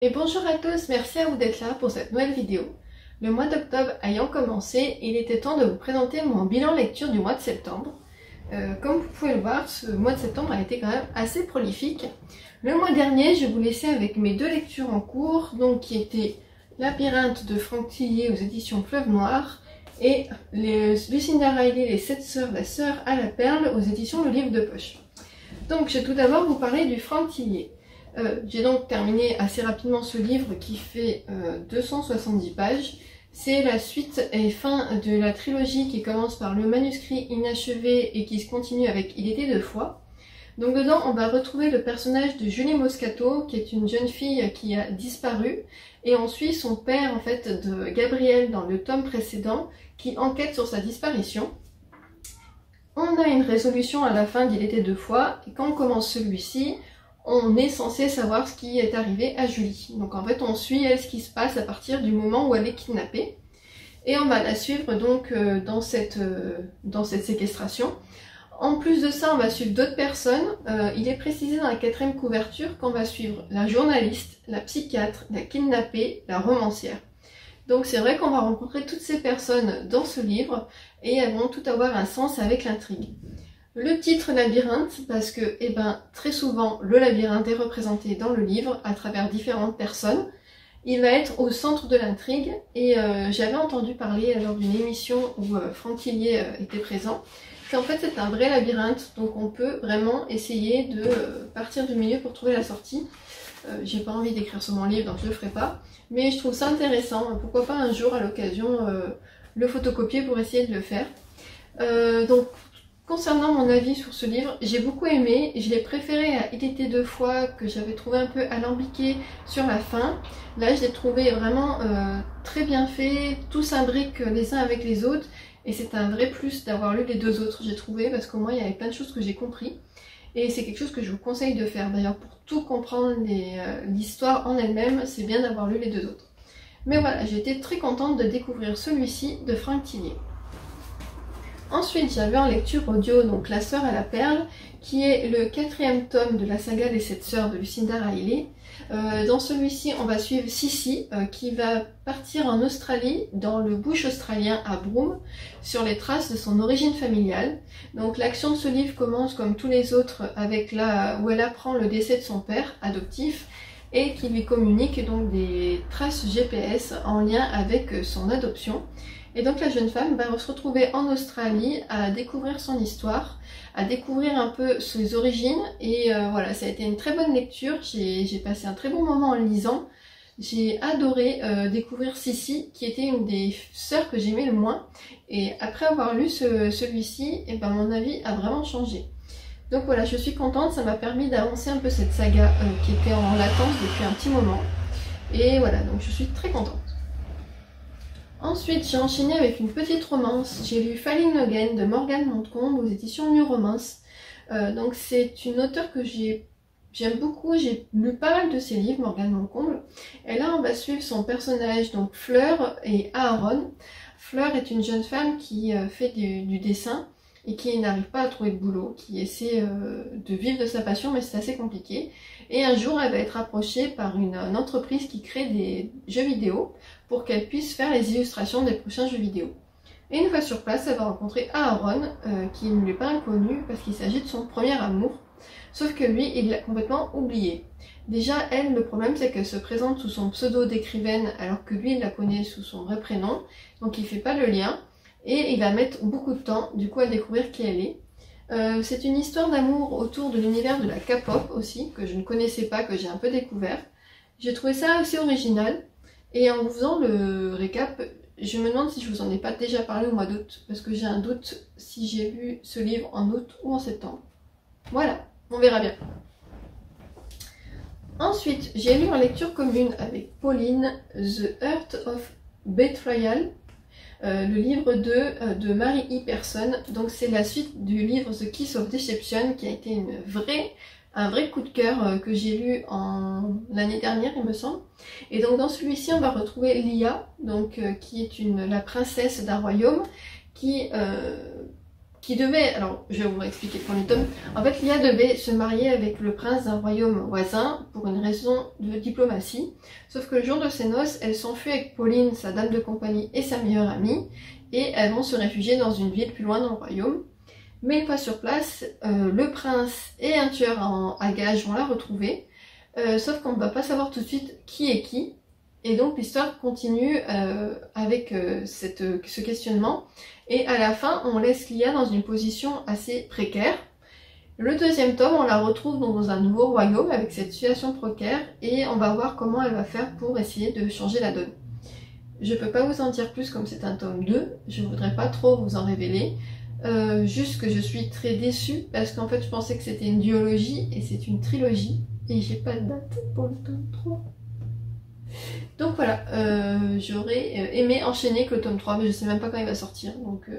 Et bonjour à tous, merci à vous d'être là pour cette nouvelle vidéo. Le mois d'octobre ayant commencé, il était temps de vous présenter mon bilan lecture du mois de septembre. Comme vous pouvez le voir, ce mois de septembre a été quand même assez prolifique. Le mois dernier, je vous laissais avec mes deux lectures en cours, donc qui étaient Labyrinthe de Franck Thillier aux éditions Fleuve Noir et Lucinda Riley, Les 7 sœurs, la sœur à la perle aux éditions Le Livre de Poche. Donc je vais tout d'abord vous parler du Franck Thillier. J'ai donc terminé assez rapidement ce livre qui fait 270 pages. C'est la suite et fin de la trilogie qui commence par le manuscrit inachevé et qui se continue avec Il était deux fois. Donc dedans on va retrouver le personnage de Julie Moscato qui est une jeune fille qui a disparu et on suit son père en fait de Gabriel dans le tome précédent qui enquête sur sa disparition. On a une résolution à la fin d'Il était deux fois et quand on commence celui-ci, on est censé savoir ce qui est arrivé à Julie. Donc en fait on suit elle ce qui se passe à partir du moment où elle est kidnappée. Et on va la suivre donc dans cette séquestration. En plus de ça on va suivre d'autres personnes. Il est précisé dans la 4e couverture qu'on va suivre la journaliste, la psychiatre, la kidnappée, la romancière. Donc c'est vrai qu'on va rencontrer toutes ces personnes dans ce livre et elles vont toutes avoir un sens avec l'intrigue. Le titre labyrinthe parce que très souvent le labyrinthe est représenté dans le livre à travers différentes personnes. Il va être au centre de l'intrigue et j'avais entendu parler lors d'une émission où Franck Thillier était présent qu'en fait c'est un vrai labyrinthe, donc on peut vraiment essayer de partir du milieu pour trouver la sortie. J'ai pas envie d'écrire sur mon livre donc je le ferai pas, mais je trouve ça intéressant, pourquoi pas un jour à l'occasion le photocopier pour essayer de le faire. Donc concernant mon avis sur ce livre, j'ai beaucoup aimé, je l'ai préféré à Il était deux fois que j'avais trouvé un peu alambiqué sur la fin. Là je l'ai trouvé vraiment très bien fait, tout s'imbrique les uns avec les autres et c'est un vrai plus d'avoir lu les deux autres j'ai trouvé parce qu'au moins il y avait plein de choses que j'ai compris et c'est quelque chose que je vous conseille de faire. D'ailleurs pour tout comprendre l'histoire en elle-même, c'est bien d'avoir lu les deux autres. Mais voilà, j'ai été très contente de découvrir celui-ci de Franck Thillier. Ensuite, j'avais en lecture audio donc La sœur à la perle, qui est le 4e tome de la saga des 7 sœurs de Lucinda Riley. Dans celui-ci, on va suivre Sissi, qui va partir en Australie, dans le bush australien à Broome, sur les traces de son origine familiale. Donc l'action de ce livre commence comme tous les autres, avec où elle apprend le décès de son père adoptif, et qui lui communique donc des traces GPS en lien avec son adoption. Et donc la jeune femme va se retrouver en Australie à découvrir son histoire, à découvrir un peu ses origines et voilà, ça a été une très bonne lecture, j'ai passé un très bon moment en lisant. J'ai adoré découvrir Sissi qui était une des sœurs que j'aimais le moins et après avoir lu celui-ci, mon avis a vraiment changé. Donc voilà, je suis contente, ça m'a permis d'avancer un peu cette saga qui était en latence depuis un petit moment et voilà, donc je suis très contente. Ensuite, j'ai enchaîné avec une petite romance. J'ai lu Falling Again de Morgane Montcombe aux éditions New Romance. Donc c'est une auteure que j'aime beaucoup, j'ai lu pas mal de ses livres, Morgane Montcombe. Et là, on va suivre son personnage, donc Fleur et Aaron. Fleur est une jeune femme qui fait du dessin et qui n'arrive pas à trouver de boulot, qui essaie de vivre de sa passion, mais c'est assez compliqué. Et un jour, elle va être approchée par une entreprise qui crée des jeux vidéo pour qu'elle puisse faire les illustrations des prochains jeux vidéo. Et une fois sur place, elle va rencontrer Aaron, qui ne lui est pas inconnu parce qu'il s'agit de son premier amour, sauf que lui, il l'a complètement oublié. Déjà, elle, le problème, c'est qu'elle se présente sous son pseudo d'écrivaine alors que lui, il la connaît sous son vrai prénom, donc il fait pas le lien, et il va mettre beaucoup de temps, du coup, à découvrir qui elle est. C'est une histoire d'amour autour de l'univers de la K-pop aussi, que je ne connaissais pas, que j'ai un peu découvert. J'ai trouvé ça assez original. Et en vous faisant le récap, je me demande si je vous en ai pas déjà parlé au mois d'août, parce que j'ai un doute si j'ai lu ce livre en août ou en septembre. Voilà, on verra bien. Ensuite, j'ai lu en lecture commune avec Pauline The Heart of Betrayal, le livre 2 de Marie E. Persson. Donc c'est la suite du livre The Kiss of Deception qui a été un vrai coup de cœur que j'ai lu l'année dernière il me semble. Et donc dans celui-ci on va retrouver Lia, donc, qui est la princesse d'un royaume qui qui devait, alors je vais vous expliquer le premier tome, en fait Lia devait se marier avec le prince d'un royaume voisin pour une raison de diplomatie, sauf que le jour de ses noces, elle s'enfuit avec Pauline, sa dame de compagnie et sa meilleure amie, et elles vont se réfugier dans une ville plus loin dans le royaume. Mais une fois sur place, le prince et un tueur à gages vont la retrouver, sauf qu'on ne va pas savoir tout de suite qui est qui, et donc l'histoire continue avec ce questionnement, et à la fin on laisse Lia dans une position assez précaire. Le deuxième tome, on la retrouve dans un nouveau royaume avec cette situation précaire, et on va voir comment elle va faire pour essayer de changer la donne. Je peux pas vous en dire plus comme c'est un tome 2, je voudrais pas trop vous en révéler, juste que je suis très déçue parce qu'en fait je pensais que c'était une duologie et c'est une trilogie, et j'ai pas de date pour le tome 3. Donc voilà, j'aurais aimé enchaîner avec le tome 3, mais je sais même pas quand il va sortir, donc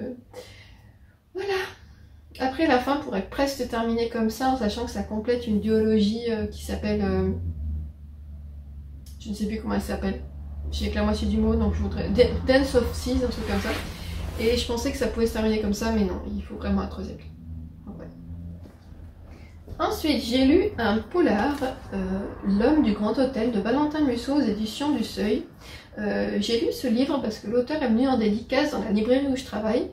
voilà. Après la fin pourrait presque terminer comme ça, en sachant que ça complète une duologie qui s'appelle... je ne sais plus comment elle s'appelle, j'ai que la moitié du mot, donc je voudrais... Dance of Seas, un truc comme ça. Et je pensais que ça pouvait se terminer comme ça, mais non, il faut vraiment un troisième. Ouais. Ensuite, j'ai lu un polar, L'homme du grand hôtel de Valentin Musso aux éditions du Seuil. J'ai lu ce livre parce que l'auteur est venu en dédicace dans la librairie où je travaille,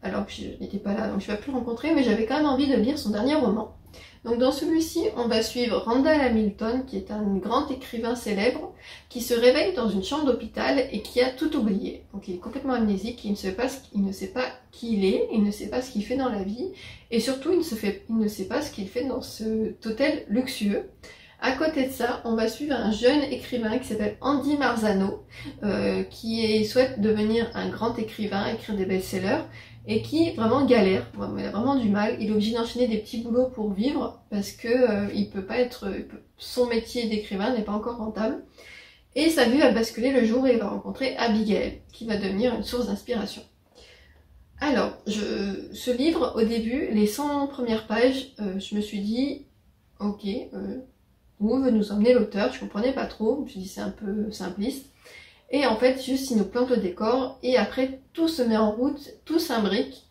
alors que je n'étais pas là, donc je ne vais plus le rencontrer, mais j'avais quand même envie de lire son dernier roman. Donc dans celui-ci, on va suivre Randall Hamilton, qui est un grand écrivain célèbre, qui se réveille dans une chambre d'hôpital et qui a tout oublié. Donc il est complètement amnésique, il ne sait pas qui il est, il ne sait pas ce qu'il fait dans la vie, et surtout il ne sait pas ce qu'il fait dans cet hôtel luxueux. À côté de ça, on va suivre un jeune écrivain qui s'appelle Andy Marzano, qui souhaite devenir un grand écrivain, écrire des best-sellers, et qui vraiment galère, il a vraiment du mal, il est obligé d'enchaîner des petits boulots pour vivre parce que il peut pas être, son métier d'écrivain n'est pas encore rentable. Et sa vie va basculer le jour où il va rencontrer Abigail, qui va devenir une source d'inspiration. Alors, ce livre, au début, les 100 premières pages, je me suis dit, ok, où veut nous emmener l'auteur, je comprenais pas trop, je me suis dit c'est un peu simpliste. Et en fait, juste il nous plante le décor et après tout se met en route, tout s'imbrique.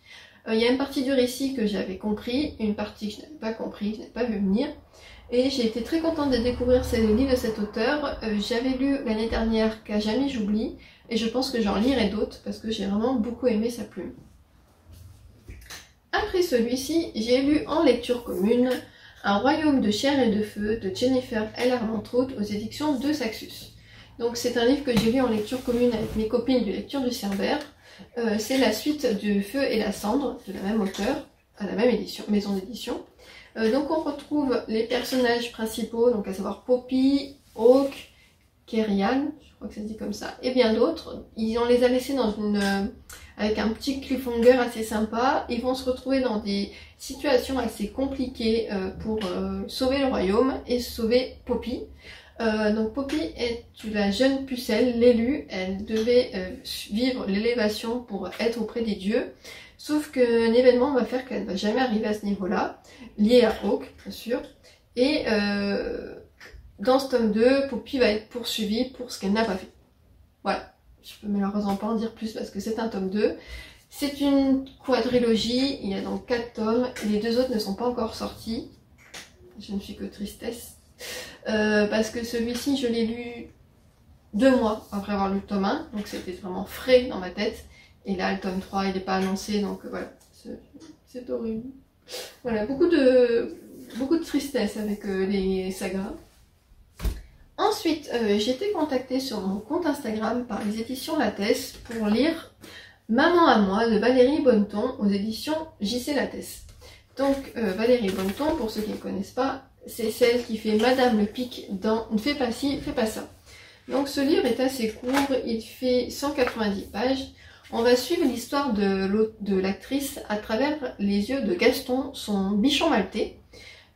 Il y a une partie du récit que j'avais compris, une partie que je n'avais pas compris, que je n'avais pas vu venir. Et j'ai été très contente de découvrir ce livre de cet auteur. J'avais lu l'année dernière Qu'à jamais j'oublie et je pense que j'en lirai d'autres parce que j'ai vraiment beaucoup aimé sa plume. Après celui-ci, j'ai lu en lecture commune Un royaume de chair et de feu de Jennifer L. Armentrout aux éditions de Saxus. Donc c'est un livre que j'ai lu en lecture commune avec mes copines de lecture du Cerbère. C'est la suite du Feu et la cendre de la même auteur, à la même maison d'édition. Donc on retrouve les personnages principaux, donc à savoir Poppy, Hawk, Kerian, je crois que ça se dit comme ça, et bien d'autres. On les a laissés dans avec un petit cliffhanger assez sympa. Ils vont se retrouver dans des situations assez compliquées pour sauver le royaume et sauver Poppy. Donc Poppy est la jeune pucelle, l'élue, elle devait vivre l'élévation pour être auprès des dieux, sauf qu'un événement va faire qu'elle ne va jamais arriver à ce niveau-là, lié à Hawk, bien sûr, et dans ce tome 2, Poppy va être poursuivie pour ce qu'elle n'a pas fait. Voilà, je peux malheureusement pas en dire plus parce que c'est un tome 2. C'est une quadrilogie, il y a donc 4 tomes, les 2 autres ne sont pas encore sortis, je ne suis que tristesse. Parce que celui-ci je l'ai lu 2 mois après avoir lu le tome 1, donc c'était vraiment frais dans ma tête, et là le tome 3 il n'est pas annoncé, donc voilà, c'est horrible. Voilà, beaucoup de tristesse avec les sagas. Ensuite, j'ai été contactée sur mon compte Instagram par les éditions Lattès pour lire Maman à moi de Valérie Bonneton aux éditions JC Lattès. Donc Valérie Bonneton, pour ceux qui ne connaissent pas, c'est celle qui fait Madame le Pic dans Fais pas ci, fais pas ça. Donc ce livre est assez court, il fait 190 pages. On va suivre l'histoire de l'actrice à travers les yeux de Gaston, son bichon maltais.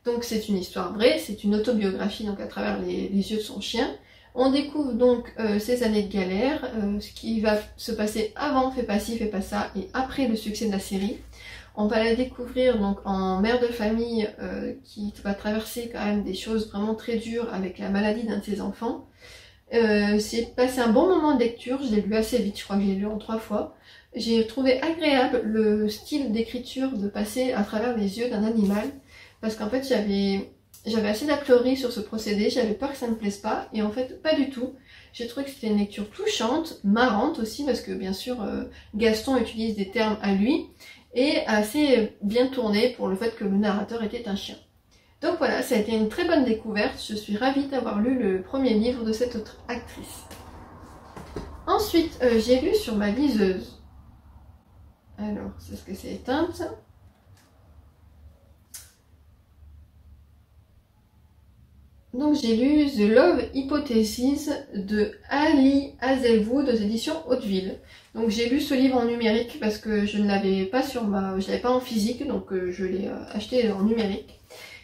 Donc c'est une histoire vraie, c'est une autobiographie donc à travers les yeux de son chien. On découvre donc ses années de galère, ce qui va se passer avant Fais pas ci, fais pas ça et après le succès de la série. On va la découvrir donc en mère de famille qui va traverser quand même des choses vraiment très dures avec la maladie d'un de ses enfants. J'ai passé un bon moment de lecture, je l'ai lu assez vite, je crois que j'ai lu en 3 fois. J'ai trouvé agréable le style d'écriture de passer à travers les yeux d'un animal, parce qu'en fait j'avais assez d'a priori sur ce procédé, j'avais peur que ça ne me plaise pas, et en fait pas du tout. J'ai trouvé que c'était une lecture touchante, marrante aussi, parce que bien sûr Gaston utilise des termes à lui, et assez bien tourné pour le fait que le narrateur était un chien. Donc voilà, ça a été une très bonne découverte, je suis ravie d'avoir lu le premier livre de cette autre actrice. Ensuite, j'ai lu sur ma liseuse. Alors, c'est ce que c'est éteint ça. Donc j'ai lu The Love Hypothesis de Ali Hazelwood aux éditions Hauteville. Donc j'ai lu ce livre en numérique parce que je ne l'avais pas je l'avais pas en physique, donc je l'ai acheté en numérique.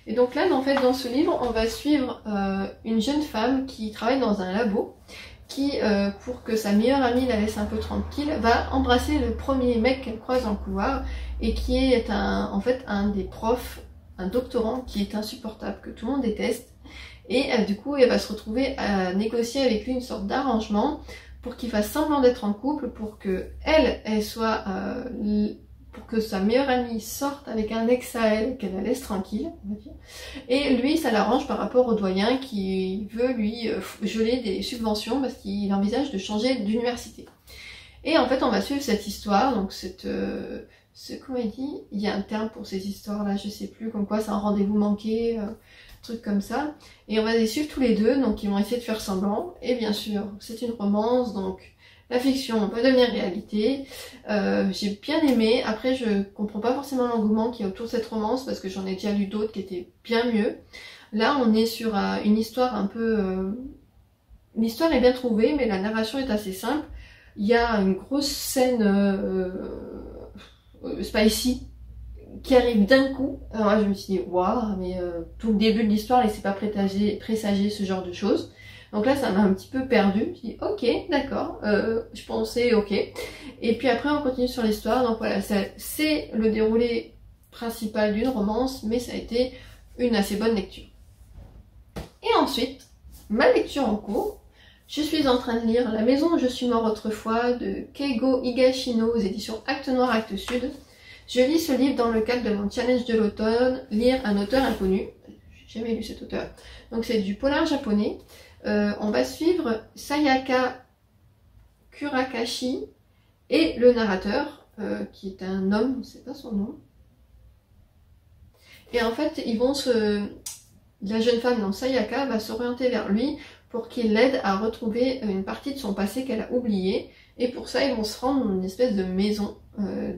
Et donc là, en fait, dans ce livre, on va suivre une jeune femme qui travaille dans un labo, qui, pour que sa meilleure amie la laisse un peu tranquille, va embrasser le premier mec qu'elle croise dans le couloir, et qui est en fait un des profs, un doctorant qui est insupportable, que tout le monde déteste. Et du coup, elle va se retrouver à négocier avec lui une sorte d'arrangement pour qu'il fasse semblant d'être en couple, pour que elle soit... pour que sa meilleure amie sorte avec un ex à elle, qu'elle la laisse tranquille, on va dire. Et lui, ça l'arrange par rapport au doyen qui veut lui geler des subventions parce qu'il envisage de changer d'université. Et en fait, on va suivre cette histoire, donc comment il dit, il y a un terme pour ces histoires-là, je sais plus, comme quoi c'est un rendez-vous manqué, truc comme ça. Et on va les suivre tous les deux, donc ils vont essayer de faire semblant. Et bien sûr, c'est une romance, donc la fiction peut devenir réalité. J'ai bien aimé. Après, je comprends pas forcément l'engouement qu'il y a autour de cette romance parce que j'en ai déjà lu d'autres qui étaient bien mieux. Là, on est sur une histoire un peu... L'histoire est bien trouvée, mais la narration est assez simple. Il y a une grosse scène spicy qui arrive d'un coup. Alors là, je me suis dit, waouh, mais tout le début de l'histoire laissait pas présager ce genre de choses. Donc là, ça m'a un petit peu perdu. Je me suis dit, ok, d'accord, je pensais, ok. Et puis après, on continue sur l'histoire. Donc voilà, c'est le déroulé principal d'une romance, mais ça a été une assez bonne lecture. Et ensuite, ma lecture en cours, je suis en train de lire La maison où je suis mort autrefois de Keigo Higashino aux éditions Actes Noir, Actes Sud. Je lis ce livre dans le cadre de mon challenge de l'automne, lire un auteur inconnu. J'ai jamais lu cet auteur. Donc c'est du polar japonais. On va suivre Sayaka Kurakashi et le narrateur, qui est un homme, je ne sais pas son nom. Et en fait, la jeune femme, donc Sayaka, va s'orienter vers lui pour qu'il l'aide à retrouver une partie de son passé qu'elle a oubliée. Et pour ça, ils vont se rendre dans une espèce de maison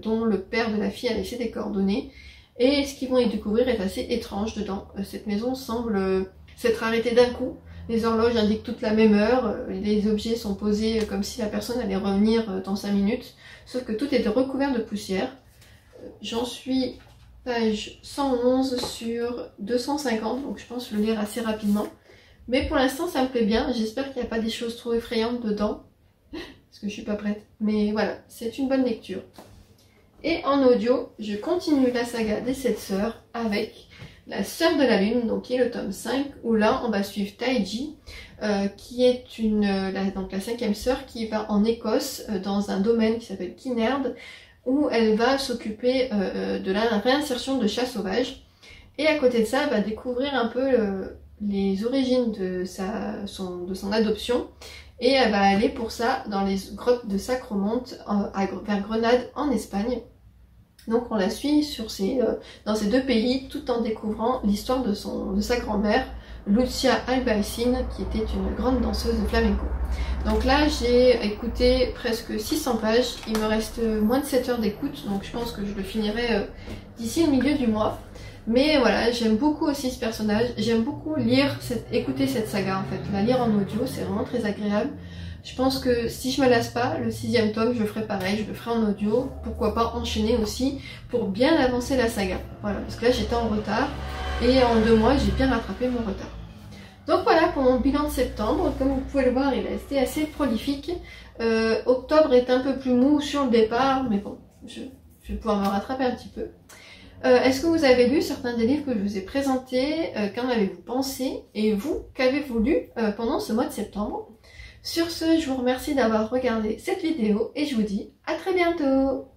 dont le père de la fille a laissé des coordonnées. Et ce qu'ils vont y découvrir est assez étrange dedans. Cette maison semble s'être arrêtée d'un coup. Les horloges indiquent toutes la même heure, les objets sont posés comme si la personne allait revenir dans 5 minutes, sauf que tout était recouvert de poussière. J'en suis page 111 sur 250, donc je pense le lire assez rapidement. Mais pour l'instant ça me plaît bien, j'espère qu'il n'y a pas des choses trop effrayantes dedans, parce que je suis pas prête. Mais voilà, c'est une bonne lecture. Et en audio, je continue la saga des 7 sœurs avec La sœur de la lune, donc qui est le tome 5, où là on va suivre Taiji, qui est donc la 5e sœur qui va en Écosse, dans un domaine qui s'appelle Kinnaird, où elle va s'occuper de la réinsertion de chats sauvages. Et à côté de ça, elle va découvrir un peu les origines de son adoption. Et elle va aller pour ça dans les grottes de Sacremonte, vers Grenade en Espagne. Donc on la suit dans ces deux pays, tout en découvrant l'histoire de sa grand-mère, Lucia Albaicín, qui était une grande danseuse de flamenco. Donc là j'ai écouté presque 600 pages, il me reste moins de 7 heures d'écoute, donc je pense que je le finirai d'ici le milieu du mois. Mais voilà, j'aime beaucoup aussi ce personnage, j'aime beaucoup écouter cette saga en fait, la lire en audio, c'est vraiment très agréable. Je pense que si je me lasse pas, le 6e tome, je ferai pareil, je le ferai en audio, pourquoi pas enchaîner aussi, pour bien avancer la saga. Voilà, parce que là j'étais en retard, et en 2 mois j'ai bien rattrapé mon retard. Donc voilà pour mon bilan de septembre, comme vous pouvez le voir, il a été assez prolifique. Octobre est un peu plus mou sur le départ, mais bon, je vais pouvoir me rattraper un petit peu. Est-ce que vous avez lu certains des livres que je vous ai présentés? Qu'en avez-vous pensé? Et vous, qu'avez-vous lu pendant ce mois de septembre? Sur ce, je vous remercie d'avoir regardé cette vidéo et je vous dis à très bientôt.